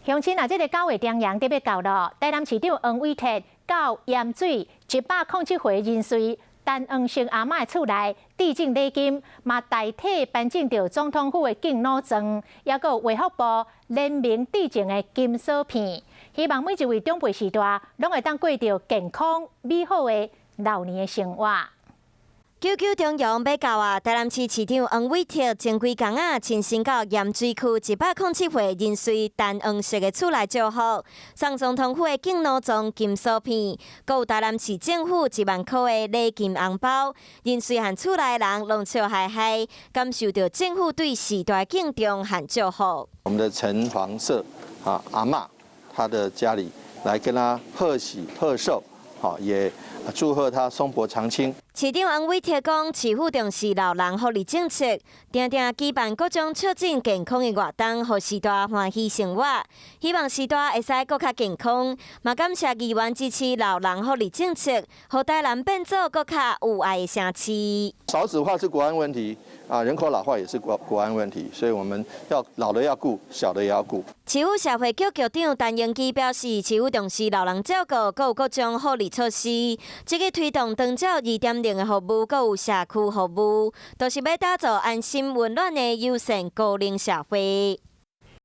乡亲啊，这个9月中阳特别到咯，台南市长黄伟哲到盐水107岁人瑞陈黄色阿嬷的厝内致敬礼金，嘛代替颁证着总统府的敬老证，也有卫福部联名致敬的金锁片，希望每一位长辈时代拢会当过着健康美好的老年的生活。99中阳要到啊！台南市市长黄伟哲前几天亲身到盐水区107岁人瑞陈黄色的厝内祝福，送总统府的敬老证金锁片，还有台南市政府1万块的礼金红包。人瑞和厝内人拢笑嗨嗨，感受到政府对时代敬重和祝福。我们的陈黄色阿嬷，她的家里来跟她贺喜贺寿，也祝贺她松柏长青。市长黄伟哲讲，市府重视老人福利政策，定定举办各种促进健康的活动，让时代欢喜生活。希望时代会使更较健康，嘛感谢议员支持老人福利政策，让台南变做更较有爱的城市。少子化是国安问题人口老化也是国安问题，所以我们要老的要顾，小的也要顾。市府社会局局长陈英基表示，市府重视老人照顾，还有各种福利措施，积极推动长照2.0的服务，还有社区服务，都是要打造安心温暖的友善高龄社会。